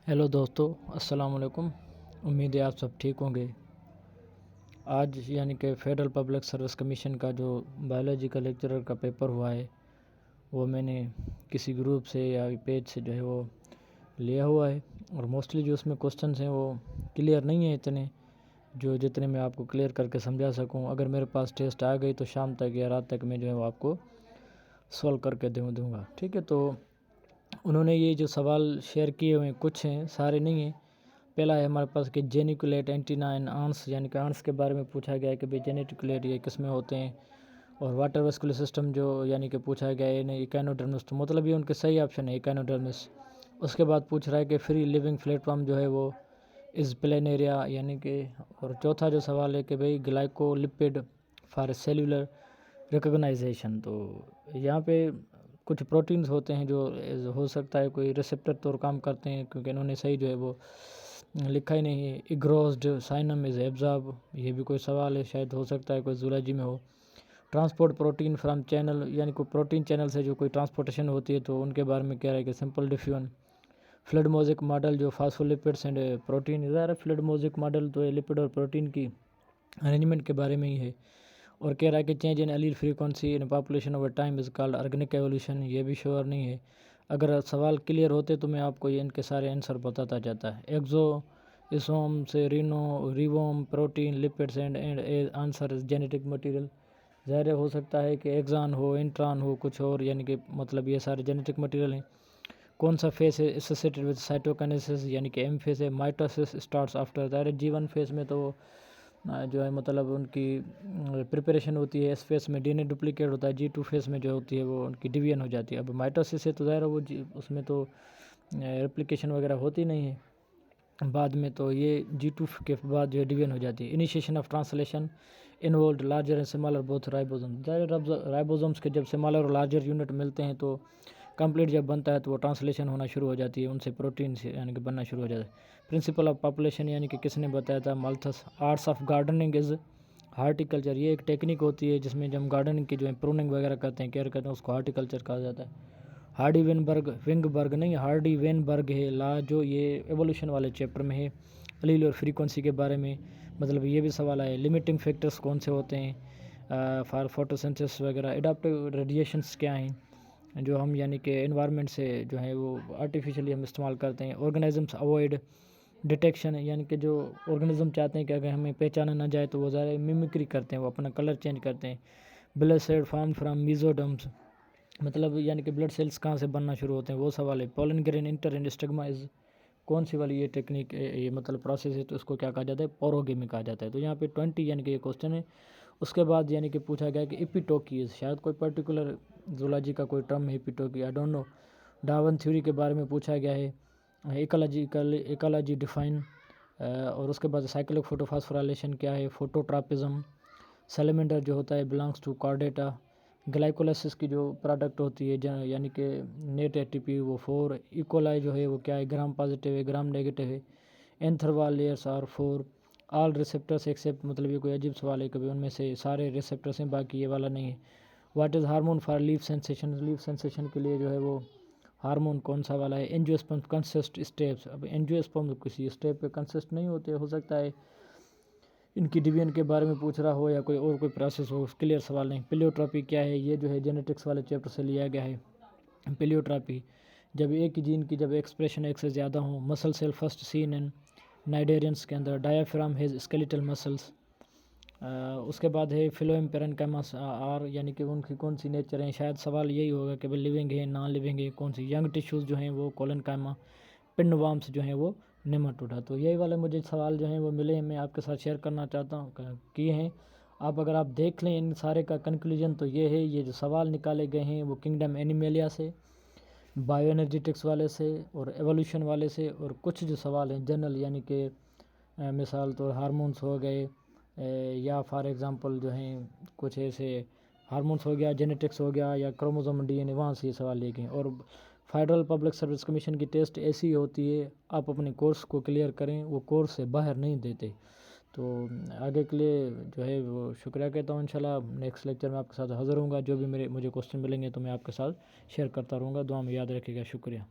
Hello दोस्तों, अस्सलाम वालेकुम। उम्मीद है आप सब ठीक होंगे। आज यानी कि फेडरल पब्लिक सर्विस कमीशन का जो बायोलॉजी का लेक्चरर का पेपर हुआ है वो मैंने किसी ग्रुप से या पेज से जो है वो लिया हुआ है, और मोस्टली जो उसमें क्वेश्चंस हैं वो क्लियर नहीं है इतने जितने मैं आपको क्लियर करके समझा सकूं। अगर मेरे पास टेस्ट आ गई तो शाम तक या रात तक मैं जो है वो आपको सॉल्व करके दूँगा। ठीक है, तो उन्होंने ये जो सवाल शेयर किए हुए हैं, कुछ हैं, सारे नहीं हैं। पहला है हमारे पास कि जेनिकुलेट एंटीना इन आंट्स, यानी कि आंट्स के बारे में पूछा गया है कि भाई जेनिकुलेट ये किस में होते हैं। और वाटर वेस्कुलर सिस्टम जो यानी कि पूछा गया है इकाइनोडर्मिस, तो मतलब ये उनके सही ऑप्शन है इकाइनोडर्मिस। उसके बाद पूछ रहा है कि फ्री लिविंग प्लेटफॉर्म जो है वो इस प्लेन एरिया, यानी कि। और चौथा जो सवाल है कि भाई ग्लाइकोलिपिड फॉर सेल्यूलर रिकग्नाइजेशन, तो यहाँ पे कुछ प्रोटीन्स होते हैं जो हो सकता है कोई रिसेप्टर तौर काम करते हैं, क्योंकि इन्होंने सही जो है वो लिखा ही नहीं है। इग्रोस्ड साइनम इज एब्जॉर्ब, ये भी कोई सवाल है, शायद हो सकता है कोई जूलॉजी में हो। ट्रांसपोर्ट प्रोटीन फ्रॉम चैनल, यानी कोई प्रोटीन चैनल से जो कोई ट्रांसपोर्टेशन होती है, तो उनके बारे में कह रहा है कि सिंपल डिफ्यूजन। फ्लडमोजिक मॉडल जो फास्फोलिपिड्स एंड प्रोटीन, इधर फ्लडमोजिक मॉडल तो लिपिड और प्रोटीन की अरेंजमेंट के बारे में ही है। और कह रहा है कि change in allele frequency in population over time is called organic evolution, ये भी श्योर नहीं है। अगर सवाल क्लियर होते तो मैं आपको ये इनके सारे आंसर बताता जाता है। एक्जो इसोम से रिवोम protein lipids and answer is genetic material. ज़ाहिर हो सकता है कि एक्जान हो, इंट्रॉन हो, कुछ और, यानी कि मतलब ये सारे जेनेटिक मटेरियल हैं। कौन सा फेस है एसोसिएटेड विद साइटोकाइनेसिस, यानी कि एम फेस है। माइटोसिस स्टार्ट्स आफ्टर, ज़ाहिर जीवन फेस में तो जो है मतलब उनकी प्रिपरेशन होती है। एस फेस में डीएनए डुप्लीकेट होता है, जी2 फेस में जो होती है वो उनकी डिवीजन हो जाती है। अब माइटोसिस है तो ज़ाहिर वो उसमें तो रेप्लिकेशन वगैरह होती नहीं है बाद में, तो ये जी2 के बाद जो है डिवीजन हो जाती है। Initiation of translation involve larger and smaller both ribosome, ribosomes के जब स्मॉलर और लार्जर यूनिट मिलते हैं तो कंप्लीट जब बनता है तो वो ट्रांसलेशन होना शुरू हो जाती है, उनसे प्रोटीन से यानी कि बनना शुरू हो जाता है। प्रिंसिपल ऑफ पॉपुलेशन, यानी कि किसने बताया था, Malthus. Arts of gardening is horticulture, ये एक टेक्निक होती है जिसमें जब गार्डनिंग की जो है प्रूनिंग वगैरह करते हैं, केयर करते हैं, उसको हार्टिकल्चर कहा जाता है। हार्डी विंगबर्ग नहीं, हार्डी वेनबर्ग है ला, जो ये एवोल्यूशन वाले चैप्टर में है, अलील और फ्रीक्वेंसी के बारे में। मतलब ये भी सवाल आया, लिमिटिंग फैक्टर्स कौन से होते हैं फॉर फोटोसिंथेसिस वगैरह। एडाप्टिव रेडिएशंस क्या हैं जो हम यानी कि एनवायरनमेंट से जो है वो आर्टिफिशियली हम इस्तेमाल करते हैं। ऑर्गेनिजम्स अवॉइड डिटेक्शन, यानी कि जो ऑर्गेनिज्म चाहते हैं कि अगर हमें पहचाना ना जाए तो वो ज़्यादा मिमिक्री करते हैं, वो अपना कलर चेंज करते हैं। ब्लड सेल फॉर्म फ्राम मीजोडम्स, मतलब यानी कि ब्लड सेल्स कहाँ से बनना शुरू होते हैं, वो सवाल है। Pollen grain inter and stigma is, कौन सी वाली ये टेक्निक ये मतलब प्रोसेस है, तो उसको क्या कहा जाता है, पोरोगेमी कहा जाता है। तो यहाँ पे 20 यानी कि ये क्वेश्चन है। उसके बाद यानी कि पूछा गया कि इपिटोकी, शायद कोई पर्टिकुलर जूलॉजी का कोई टर्म है इपिटोकी, I don't know. Darwin theory के बारे में पूछा गया है। इकोलॉजी डिफाइन, और उसके बाद साइक्लिक फोटोफॉस्फोराइलेशन क्या है, फोटोट्रापिज्म। सैलेमेंडर जो होता है बिलोंग्स टू कॉर्डेटा। ग्लाइकोलाइसिस की जो प्रोडक्ट होती है यानी कि नेट एटीपी वो 4। इकोलाई जो है वो क्या है, ग्राम पॉजिटिव है, ग्राम नेगेटिव है। एंथरवाल layers are 4। All receptors accept, मतलब ये कोई अजीब सवाल है, कभी उनमें से सारे रिसेप्टर्स हैं, बाकी ये वाला नहीं है। What is hormone for leaf sensation, leaf sensation के लिए जो है वो हार्मोन कौन सा वाला है। एंजियोस्पर्म कंसिस्ट स्टेप्स, अब एंजियोस्पर्म किसी स्टेप पे कंसिस्ट नहीं होते, हो सकता है इनकी डिवीजन के बारे में पूछ रहा हो या कोई और कोई प्रोसेस हो, क्लियर सवाल नहीं। प्लेयोट्रॉपी क्या है, ये जो है जेनेटिक्स वाले चैप्टर से लिया गया है। प्लेयोट्रॉपी, जब एक ही जीन की जब एक्सप्रेशन एक से ज़्यादा हो। Muscle cell first seen in cnidarians के अंदर। Diaphragm has skeletal muscles. उसके बाद है फिलोएम पेरेन्काइमस आर, यानी कि उनकी कौन सी नेचर है, शायद सवाल यही होगा कि भाई लिविंग है नॉन लिविंग है, कौन सी। यंग टिश्यूज़ जो हैं वो कोलेनकाइमा। पिंडवार्म्स जो हैं वो नेमाटोडा। तो यही वाले मुझे सवाल जो हैं वो मिले हैं, मैं आपके साथ शेयर करना चाहता हूँ किए हैं। आप अगर आप देख लें इन सारे का कंक्लूजन तो ये है, ये जो सवाल निकाले गए हैं वो किंगडम एनिमेलिया से, बायो एनर्जेटिक्स वाले से और एवोल्यूशन वाले से, और कुछ जो सवाल हैं जनरल, यानी कि मिसाल तो हार्मोन्स हो गए, या फॉर एग्ज़ाम्पल जो हैं कुछ ऐसे हार्मोन्स हो गया, जेनेटिक्स हो गया, या क्रोमोसोम डीएनए, वहाँ से ये सवाल लिए गए। और फेडरल पब्लिक सर्विस कमीशन की टेस्ट ऐसी होती है, आप अपने कोर्स को क्लियर करें, वो कोर्स से बाहर नहीं देते। तो आगे के लिए जो है वो शुक्रिया कहता हूँ। इंशाल्लाह नेक्स्ट लेक्चर में आपके साथ हाज़िर होऊंगा, जो भी मुझे क्वेश्चन मिलेंगे तो मैं आपके साथ शेयर करता रहूँगा। दुआ में याद रखिएगा, शुक्रिया।